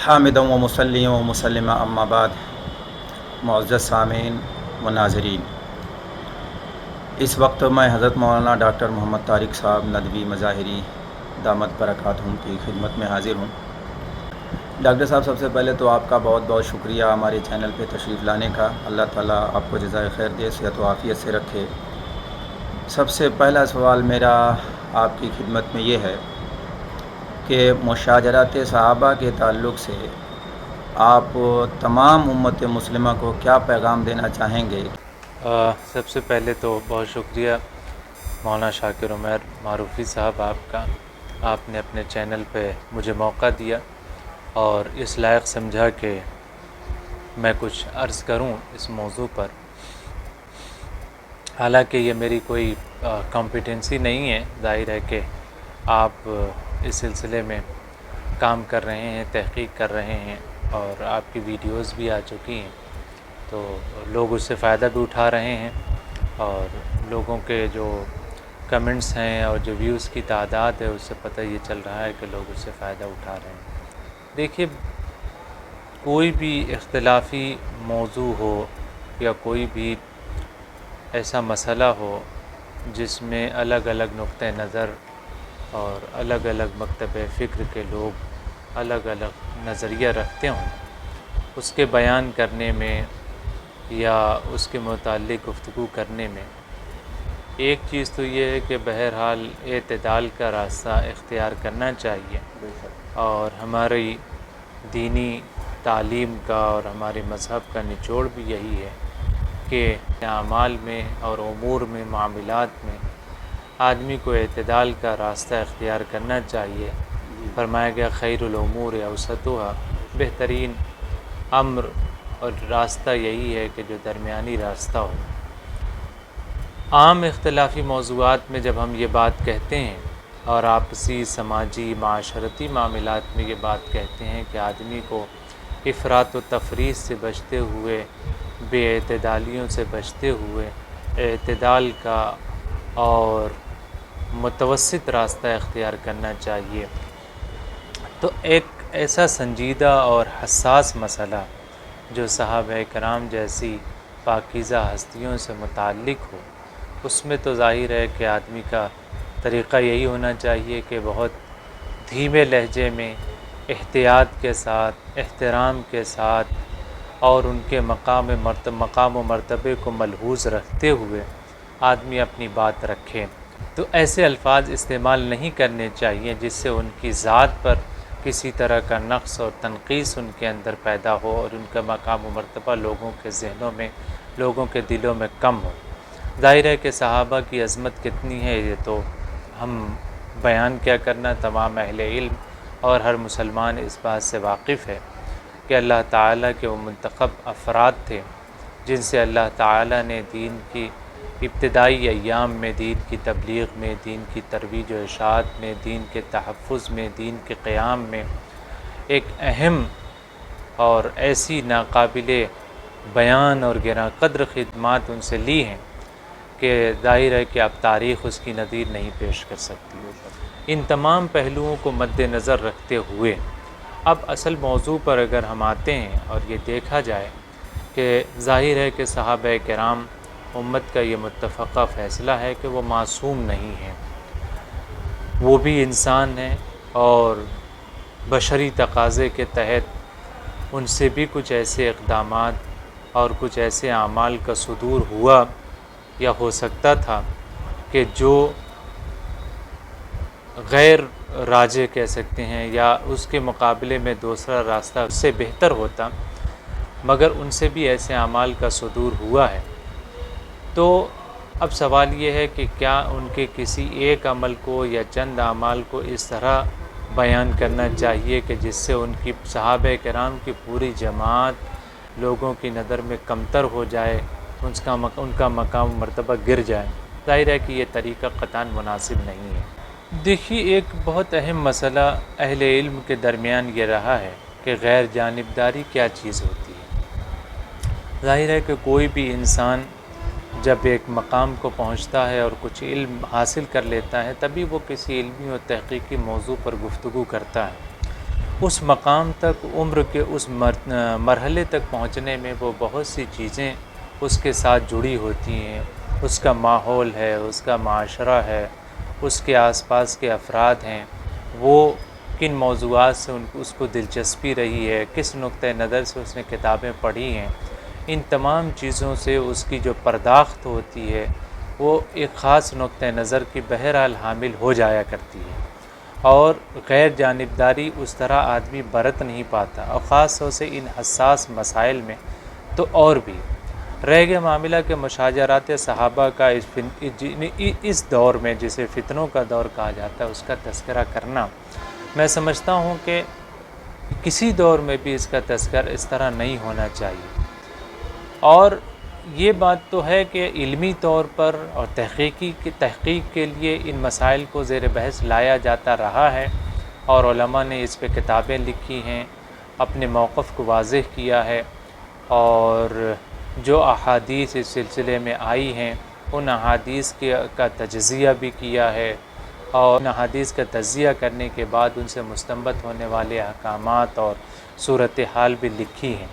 حامدا و مسلم و مسلمہ اما بعد، معزز سامعین و ناظرین، اس وقت میں حضرت مولانا ڈاکٹر محمد طارق صاحب ندوی مظاہری دامت برکاتہم کی خدمت میں حاضر ہوں۔ ڈاکٹر صاحب، سب سے پہلے تو آپ کا بہت بہت شکریہ ہمارے چینل پہ تشریف لانے کا۔ اللہ تعالیٰ آپ کو جزائے خیر دے، صحت و عافیت سے رکھے۔ سب سے پہلا سوال میرا آپ کی خدمت میں یہ ہے کہ مشاجرات صحابہ کے تعلق سے آپ تمام امت مسلمہ کو کیا پیغام دینا چاہیں گے؟ سب سے پہلے تو بہت شکریہ مولانا شاکر عمیر معروفی صاحب آپ کا، آپ نے اپنے چینل پہ مجھے موقع دیا اور اس لائق سمجھا کہ میں کچھ عرض کروں اس موضوع پر۔ حالانکہ یہ میری کوئی کمپیٹنسی نہیں ہے، ظاہر ہے کہ آپ اس سلسلے میں کام کر رہے ہیں، تحقیق کر رہے ہیں اور آپ کی ویڈیوز بھی آ چکی ہیں، تو لوگ اس سے فائدہ بھی اٹھا رہے ہیں اور لوگوں کے جو کمنٹس ہیں اور جو ویوز کی تعداد ہے اس سے پتہ یہ چل رہا ہے کہ لوگ اس سے فائدہ اٹھا رہے ہیں۔ دیکھیے، کوئی بھی اختلافی موضوع ہو یا کوئی بھی ایسا مسئلہ ہو جس میں الگ الگ نقطہ نظر اور الگ الگ مکتب فکر کے لوگ الگ الگ نظریہ رکھتے ہوں، اس کے بیان کرنے میں یا اس کے متعلق گفتگو کرنے میں ایک چیز تو یہ ہے کہ بہرحال اعتدال کا راستہ اختیار کرنا چاہیے، اور ہماری دینی تعلیم کا اور ہمارے مذہب کا نچوڑ بھی یہی ہے کہ اعمال میں اور امور میں، معاملات میں آدمی کو اعتدال کا راستہ اختیار کرنا چاہیے۔ فرمایا گیا خیر الامور اوسطها، بہترین امر اور راستہ یہی ہے کہ جو درمیانی راستہ ہو۔ عام اختلافی موضوعات میں جب ہم یہ بات کہتے ہیں اور آپسی سماجی معاشرتی معاملات میں یہ بات کہتے ہیں کہ آدمی کو افراط و تفریط سے بچتے ہوئے، بے اعتدالیوں سے بچتے ہوئے اعتدال کا اور متوسط راستہ اختیار کرنا چاہیے، تو ایک ایسا سنجیدہ اور حساس مسئلہ جو صحابہ کرام جیسی پاکیزہ ہستیوں سے متعلق ہو، اس میں تو ظاہر ہے کہ آدمی کا طریقہ یہی ہونا چاہیے کہ بہت دھیمے لہجے میں، احتیاط کے ساتھ، احترام کے ساتھ اور ان کے مقام و مرتبے کو ملحوظ رکھتے ہوئے آدمی اپنی بات رکھے۔ تو ایسے الفاظ استعمال نہیں کرنے چاہیے جس سے ان کی ذات پر کسی طرح کا نقص اور تنقیص ان کے اندر پیدا ہو اور ان کا مقام و مرتبہ لوگوں کے ذہنوں میں، لوگوں کے دلوں میں کم ہو۔ ظاہر ہے کہ صحابہ کی عظمت کتنی ہے یہ تو ہم بیان کیا کرنا، تمام اہل علم اور ہر مسلمان اس بات سے واقف ہے کہ اللہ تعالیٰ کے وہ منتخب افراد تھے جن سے اللہ تعالیٰ نے دین کی ابتدائی ایام میں، دین کی تبلیغ میں، دین کی ترویج و اشاعت میں، دین کے تحفظ میں، دین کے قیام میں ایک اہم اور ایسی ناقابل بیان اور گراں قدر خدمات ان سے لی ہیں کہ ظاہر ہے کہ اب تاریخ اس کی نظیر نہیں پیش کر سکتی۔ ان تمام پہلوؤں کو مد نظر رکھتے ہوئے اب اصل موضوع پر اگر ہم آتے ہیں اور یہ دیکھا جائے کہ ظاہر ہے کہ صحابہ کرام امت کا یہ متفقہ فیصلہ ہے کہ وہ معصوم نہیں ہیں، وہ بھی انسان ہیں اور بشری تقاضے کے تحت ان سے بھی کچھ ایسے اقدامات اور کچھ ایسے اعمال کا صدور ہوا یا ہو سکتا تھا کہ جو غیر راجح کہہ سکتے ہیں یا اس کے مقابلے میں دوسرا راستہ اس سے بہتر ہوتا، مگر ان سے بھی ایسے اعمال کا صدور ہوا ہے۔ تو اب سوال یہ ہے کہ کیا ان کے کسی ایک عمل کو یا چند اعمال کو اس طرح بیان کرنا چاہیے کہ جس سے ان کی صحابہ کرام کی پوری جماعت لوگوں کی نظر میں کمتر ہو جائے، ان کا مقام و مرتبہ گر جائے؟ ظاہر ہے کہ یہ طریقہ قطعاً مناسب نہیں ہے۔ دیکھیے، ایک بہت اہم مسئلہ اہل علم کے درمیان یہ رہا ہے کہ غیر جانبداری کیا چیز ہوتی ہے۔ ظاہر ہے کہ کوئی بھی انسان جب ایک مقام کو پہنچتا ہے اور کچھ علم حاصل کر لیتا ہے تبھی وہ کسی علمی اور تحقیقی موضوع پر گفتگو کرتا ہے، اس مقام تک، عمر کے اس مرحلے تک پہنچنے میں وہ بہت سی چیزیں اس کے ساتھ جڑی ہوتی ہیں. اس کا ماحول ہے، اس کا معاشرہ ہے، اس کے آس پاس کے افراد ہیں، وہ کن موضوعات سے اس کو دلچسپی رہی ہے، کس نقطہ نظر سے اس نے کتابیں پڑھی ہیں، ان تمام چیزوں سے اس کی جو پرداخت ہوتی ہے وہ ایک خاص نقطہ نظر کی بہرحال حامل ہو جایا کرتی ہے. اور غیر جانبداری اس طرح آدمی برت نہیں پاتا، اور خاص طور سے ان حساس مسائل میں تو اور بھی. رہ گیا معاملہ کہ مشاجرات صحابہ کا اس دور میں، جسے فتنوں کا دور کہا جاتا ہے، اس کا تذکرہ کرنا، میں سمجھتا ہوں کہ کسی دور میں بھی اس کا تذکر اس طرح نہیں ہونا چاہیے. اور یہ بات تو ہے کہ علمی طور پر اور تحقیق کے لیے ان مسائل کو زیر بحث لایا جاتا رہا ہے، اور علماء نے اس پہ کتابیں لکھی ہیں، اپنے موقف کو واضح کیا ہے، اور جو احادیث اس سلسلے میں آئی ہیں ان احادیث کا تجزیہ بھی کیا ہے، اور ان احادیث کا تجزیہ کرنے کے بعد ان سے مستنبط ہونے والے احکامات اور صورتحال بھی لکھی ہیں.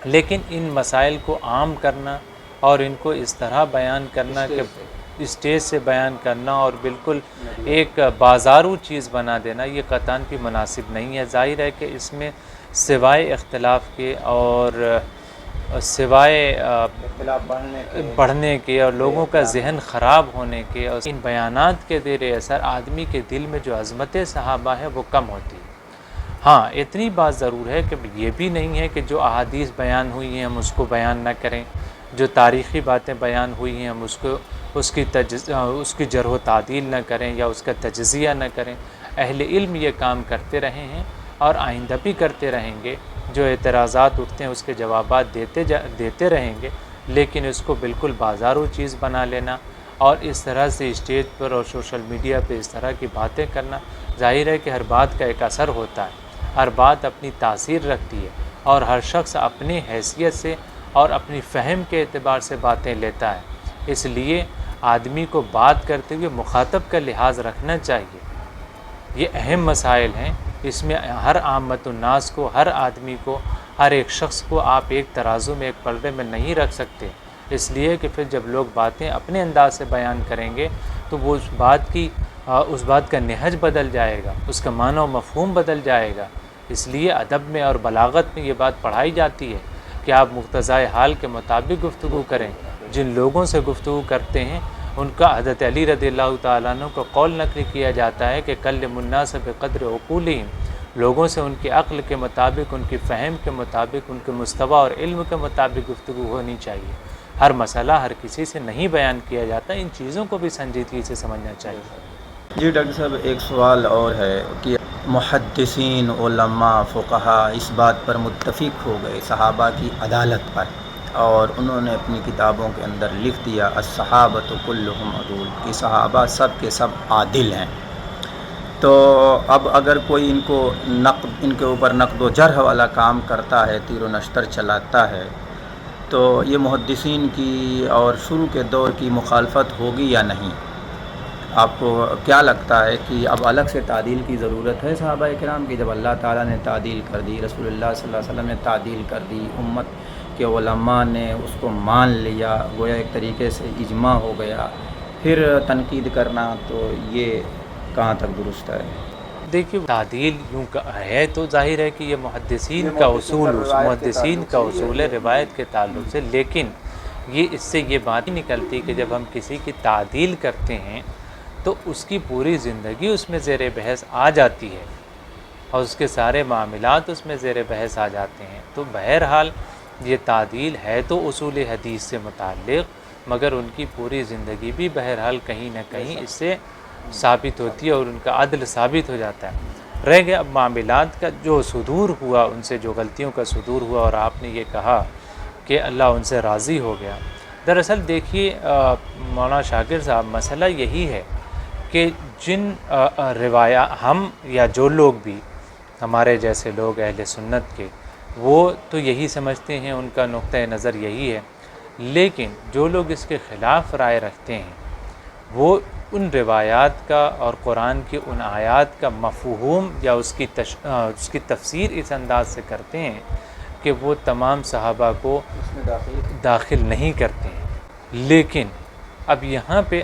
لیکن ان مسائل کو عام کرنا اور ان کو اس طرح بیان کرنا کہ اسٹیج سے بیان کرنا اور بالکل ایک بازارو چیز بنا دینا، یہ قطعاً بھی مناسب نہیں ہے. ظاہر ہے کہ اس میں سوائے اختلاف کے اور سوائے بڑھنے کے اور لوگوں کا ذہن خراب ہونے کے اور ان بیانات کے زیر اثر آدمی کے دل میں جو عظمت صحابہ ہے وہ کم ہوتی ہے. ہاں، اتنی بات ضرور ہے کہ یہ بھی نہیں ہے کہ جو احادیث بیان ہوئی ہیں ہم اس کو بیان نہ کریں، جو تاریخی باتیں بیان ہوئی ہیں ہم اس کی جرح و تعدیل نہ کریں یا اس کا تجزیہ نہ کریں. اہل علم یہ کام کرتے رہے ہیں اور آئندہ بھی کرتے رہیں گے. جو اعتراضات اٹھتے ہیں اس کے جوابات دیتے رہیں گے، لیکن اس کو بالکل بازارو چیز بنا لینا اور اس طرح سے اسٹیج پر اور سوشل میڈیا پہ اس طرح کی باتیں کرنا، ظاہر ہے کہ ہر بات کا ایک اثر ہوتا ہے، ہر بات اپنی تاثیر رکھتی ہے، اور ہر شخص اپنی حیثیت سے اور اپنی فہم کے اعتبار سے باتیں لیتا ہے. اس لیے آدمی کو بات کرتے ہوئے مخاطب کا لحاظ رکھنا چاہیے. یہ اہم مسائل ہیں، اس میں ہر عامت الناس کو، ہر آدمی کو، ہر ایک شخص کو آپ ایک ترازو میں، ایک پلڑے میں نہیں رکھ سکتے. اس لیے کہ پھر جب لوگ باتیں اپنے انداز سے بیان کریں گے تو وہ اس بات کا نہج بدل جائے گا، اس کا معنی و مفہوم بدل جائے گا. اس لیے ادب میں اور بلاغت میں یہ بات پڑھائی جاتی ہے کہ آپ مقتضائے حال کے مطابق گفتگو کریں. جن لوگوں سے گفتگو کرتے ہیں ان کا حضرت علی رضی اللہ تعالیٰ عنہ کا قول نقل کیا جاتا ہے کہ کلموا الناس بقدر عقولہم، لوگوں سے ان کے عقل کے مطابق، ان کی فہم کے مطابق، ان کے مستویٰ اور علم کے مطابق گفتگو ہونی چاہیے. ہر مسئلہ ہر کسی سے نہیں بیان کیا جاتا، ان چیزوں کو بھی سنجیدگی سے سمجھنا چاہیے. جی ڈاکٹر صاحب، ایک سوال اور ہے کہ محدثین، علماء، فقہا اس بات پر متفق ہو گئے صحابہ کی عدالت پر، اور انہوں نے اپنی کتابوں کے اندر لکھ دیا الصحابۃ کلہم عدول، کہ صحابہ سب کے سب عادل ہیں. تو اب اگر کوئی ان کے اوپر نقد و جرح والا کام کرتا ہے، تیر و نشتر چلاتا ہے، تو یہ محدثین کی اور شروع کے دور کی مخالفت ہوگی یا نہیں؟ آپ کو کیا لگتا ہے کہ اب الگ سے تعدیل کی ضرورت ہے صحابہ کرام کی؟ جب اللہ تعالیٰ نے تعدیل کر دی، رسول اللہ صلی اللہ علیہ وسلم نے تعدیل کر دی، امت کے علماء نے اس کو مان لیا، گویا ایک طریقے سے اجماع ہو گیا، پھر تنقید کرنا تو یہ کہاں تک درست ہے؟ دیکھیے، تعدیل یوں ہے تو ظاہر ہے کہ یہ محدثین کا اصول ہے روایت کے تعلق سے، لیکن اس سے یہ بات ہی نکلتی کہ جب ہم کسی کی تعدیل کرتے ہیں تو اس کی پوری زندگی اس میں زیر بحث آ جاتی ہے اور اس کے سارے معاملات اس میں زیر بحث آ جاتے ہیں. تو بہرحال یہ تعدیل ہے تو اصول حدیث سے متعلق، مگر ان کی پوری زندگی بھی بہرحال کہیں نہ کہیں اس سے ثابت ہوتی ہے اور ان کا عدل ثابت ہو جاتا ہے. رہ گیا اب معاملات کا جو صدور ہوا، ان سے جو غلطیوں کا صدور ہوا، اور آپ نے یہ کہا کہ اللہ ان سے راضی ہو گیا. دراصل دیکھیے مولانا شاکر صاحب، مسئلہ یہی ہے کہ جن ہم یا جو لوگ بھی ہمارے جیسے لوگ اہل سنت کے، وہ تو یہی سمجھتے ہیں، ان کا نقطہ نظر یہی ہے، لیکن جو لوگ اس کے خلاف رائے رکھتے ہیں وہ ان روایات کا اور قرآن کی ان آیات کا مفہوم یا اس کی تفسیر اس انداز سے کرتے ہیں کہ وہ تمام صحابہ کو اس میں داخل نہیں کرتے ہیں۔ لیکن اب یہاں پہ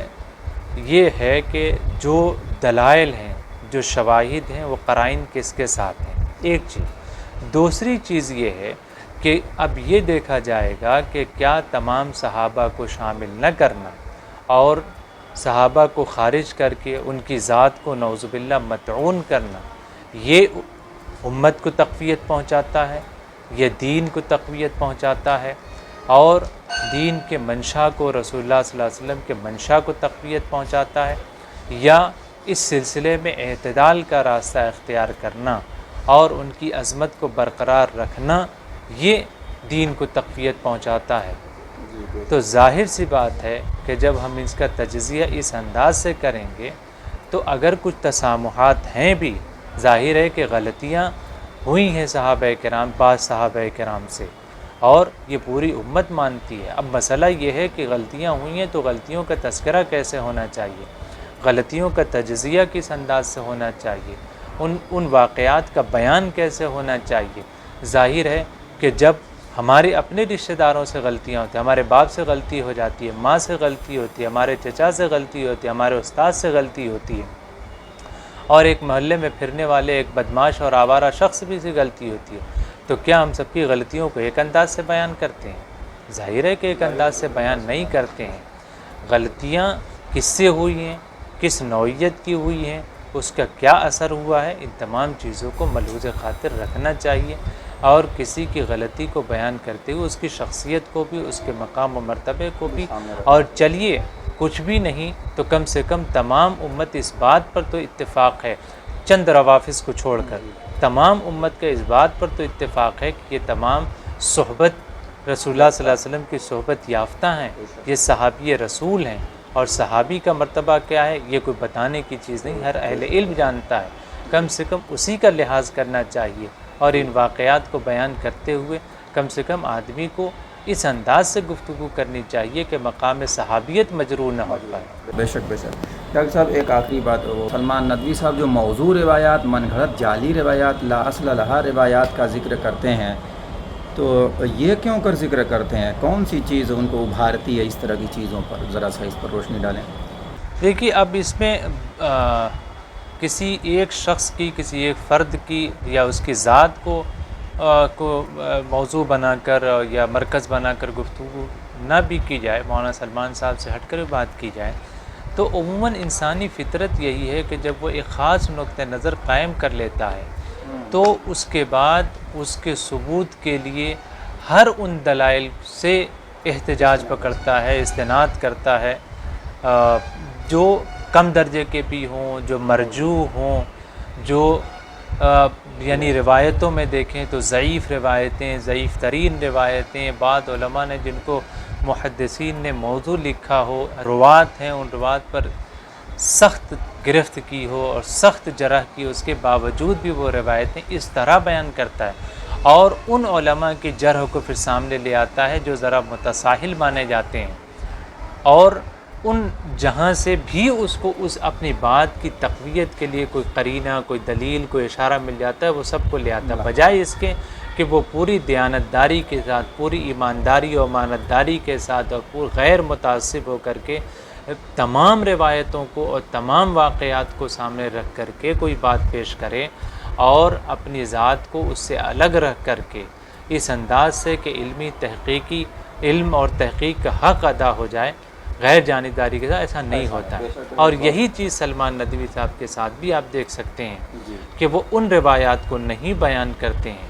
یہ ہے کہ جو دلائل ہیں، جو شواہد ہیں، وہ قرائن کس کے ساتھ ہیں، ایک چیز۔ دوسری چیز یہ ہے کہ اب یہ دیکھا جائے گا کہ کیا تمام صحابہ کو شامل نہ کرنا اور صحابہ کو خارج کر کے ان کی ذات کو نعوذ باللہ مطعون کرنا، یہ امت کو تقویت پہنچاتا ہے، یہ دین کو تقویت پہنچاتا ہے، اور دین کے منشا کو، رسول اللہ صلی اللہ علیہ وسلم کے منشا کو تقویت پہنچاتا ہے، یا اس سلسلے میں اعتدال کا راستہ اختیار کرنا اور ان کی عظمت کو برقرار رکھنا، یہ دین کو تقویت پہنچاتا ہے۔ تو ظاہر سی بات ہے کہ جب ہم اس کا تجزیہ اس انداز سے کریں گے تو اگر کچھ تسامحات ہیں بھی، ظاہر ہے کہ غلطیاں ہوئی ہیں صحابہ کرام، بعض صحابہ کرام سے، اور یہ پوری امت مانتی ہے۔ اب مسئلہ یہ ہے کہ غلطیاں ہوئی ہیں تو غلطیوں کا تذکرہ کیسے ہونا چاہیے، غلطیوں کا تجزیہ کس انداز سے ہونا چاہیے، ان واقعات کا بیان کیسے ہونا چاہیے۔ ظاہر ہے کہ جب ہمارے اپنے رشتہ داروں سے غلطیاں ہوتی ہیں، ہمارے باپ سے غلطی ہو جاتی ہے، ماں سے غلطی ہوتی ہے، ہمارے چچا سے غلطی ہوتی ہے، ہمارے استاد سے غلطی ہوتی ہے، اور ایک محلے میں پھرنے والے ایک بدماش اور آوارہ شخص بھی سے غلطی ہوتی ہے، تو کیا ہم سب کی غلطیوں کو ایک انداز سے بیان کرتے ہیں؟ ظاہر ہے کہ ایک انداز سے بیان نہیں کرتے ہیں۔ غلطیاں کس سے ہوئی ہیں، کس نوعیت کی ہوئی ہیں، اس کا کیا اثر ہوا ہے، ان تمام چیزوں کو ملحوظ خاطر رکھنا چاہیے، اور کسی کی غلطی کو بیان کرتے ہوئے اس کی شخصیت کو بھی، اس کے مقام و مرتبے کو بھی، اور چلیے کچھ بھی نہیں تو کم سے کم تمام امت اس بات پر تو اتفاق ہے، چند روافظ کو چھوڑ کر تمام امت کا اس بات پر تو اتفاق ہے کہ یہ تمام صحبت رسول اللہ صلی اللہ علیہ وسلم کی صحبت یافتہ ہیں، یہ صحابی رسول ہیں، اور صحابی کا مرتبہ کیا ہے یہ کوئی بتانے کی چیز نہیں، ہر اہل علم جانتا ہے، کم سے کم اسی کا لحاظ کرنا چاہیے، اور ان واقعات کو بیان کرتے ہوئے کم سے کم آدمی کو اس انداز سے گفتگو کرنی چاہیے کہ مقام صحابیت مجروح نہ ہو پائے۔ بے شک بے شک۔ ڈاکٹر صاحب ایک آخری بات، وہ سلمان ندوی صاحب جو موضوع روایات، من گھڑت جعلی روایات، لا اصل لہا روایات کا ذکر کرتے ہیں، تو یہ کیوں کر ذکر کرتے ہیں؟ کون سی چیز ان کو ابھارتی ہے اس طرح کی چیزوں پر؟ ذرا سا اس پر روشنی ڈالیں۔ دیکھیے اب اس میں کسی ایک شخص کی، کسی ایک فرد کی یا اس کی ذات کو موضوع بنا کر یا مرکز بنا کر گفتگو نہ بھی کی جائے، مولانا سلمان صاحب سے ہٹ کر بات کی جائے، تو عموماً انسانی فطرت یہی ہے کہ جب وہ ایک خاص نقطہ نظر قائم کر لیتا ہے تو اس کے بعد اس کے ثبوت کے لیے ہر ان دلائل سے احتجاج پکڑتا ہے، استناد کرتا ہے، جو کم درجے کے بھی ہوں، جو مرجوح ہوں، جو یعنی روایتوں میں دیکھیں تو ضعیف روایتیں، ضعیف ترین روایتیں، بعض علماء نے جن کو محدثین نے موضوع لکھا ہو، روات ہیں، ان روات پر سخت گرفت کی ہو اور سخت جرح کی، اس کے باوجود بھی وہ روایتیں اس طرح بیان کرتا ہے، اور ان علماء کی جرح کو پھر سامنے لے آتا ہے جو ذرا متساہل مانے جاتے ہیں، اور ان جہاں سے بھی اس کو اس اپنی بات کی تقویت کے لیے کوئی قرینہ، کوئی دلیل، کوئی اشارہ مل جاتا ہے، وہ سب کو لے آتا ہے، بجائے اس کے کہ وہ پوری دیانتداری کے ساتھ، پوری ایمانداری اور امانتداری کے ساتھ اور غیر متعصب ہو کر کے تمام روایتوں کو اور تمام واقعات کو سامنے رکھ کر کے کوئی بات پیش کرے، اور اپنی ذات کو اس سے الگ رکھ کر کے اس انداز سے کہ تحقیقی علم اور تحقیق کا حق ادا ہو جائے غیر جانبداری کے ساتھ، ایسا نہیں ہوتا ہے۔ اور یہی چیز سلمان ندوی صاحب کے ساتھ بھی آپ دیکھ سکتے ہیں کہ وہ ان روایات کو نہیں بیان کرتے ہیں،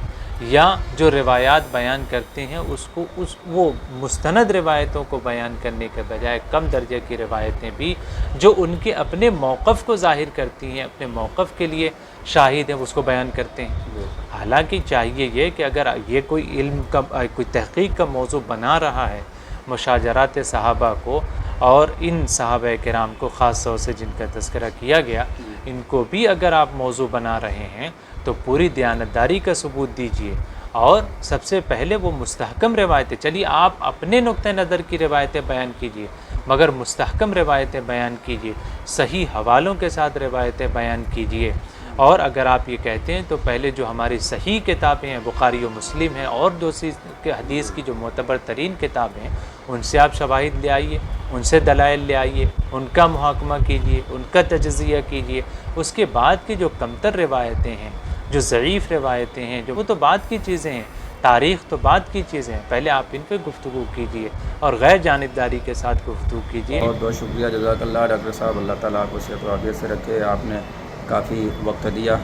یا جو روایات بیان کرتے ہیں اس کو وہ مستند روایتوں کو بیان کرنے کے بجائے کم درجے کی روایتیں بھی جو ان کے اپنے موقف کو ظاہر کرتی ہیں، اپنے موقف کے لیے شاہد ہیں، اس کو بیان کرتے ہیں۔ حالانکہ چاہیے یہ کہ اگر یہ کوئی علم کا، کوئی تحقیق کا موضوع بنا رہا ہے، مشاجرات صحابہ کو اور ان صحابہ کرام کو خاص طور سے جن کا تذکرہ کیا گیا، ان کو بھی اگر آپ موضوع بنا رہے ہیں تو پوری دیانتداری کا ثبوت دیجیے، اور سب سے پہلے وہ مستحکم روایتیں، چلیے آپ اپنے نقطہ نظر کی روایتیں بیان کیجئے، مگر مستحکم روایتیں بیان کیجئے، صحیح حوالوں کے ساتھ روایتیں بیان کیجئے۔ اور اگر آپ یہ کہتے ہیں تو پہلے جو ہماری صحیح کتابیں ہیں، بخاری و مسلم ہیں، اور دوسری حدیث کی جو معتبر ترین کتابیں ہیں، ان سے آپ شواہد لے آئیے، ان سے دلائل لے آئیے، ان کا محاکمہ کیجئے، ان کا تجزیہ کیجئے۔ اس کے بعد کی جو کمتر روایتیں ہیں، جو ضعیف روایتیں ہیں، وہ تو بعد کی چیزیں ہیں، تاریخ تو بعد کی چیزیں ہیں، پہلے آپ ان پہ گفتگو کیجئے اور غیر جانبداری کے ساتھ گفتگو کیجئے۔ بہت بہت شکریہ، جزاک اللہ ڈاکٹر صاحب، اللہ تعالیٰ آپ کو صحت و عافیت سے رکھے۔ آپ نے کافی وقت دیا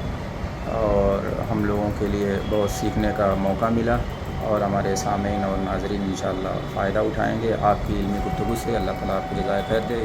اور ہم لوگوں کے لیے بہت سیکھنے کا موقع ملا، اور ہمارے سامعین اور ناظرین انشاءاللہ فائدہ اٹھائیں گے آپ کی علمی گفتگو سے۔ اللہ تعالیٰ آپ کو جزائے خیر دے۔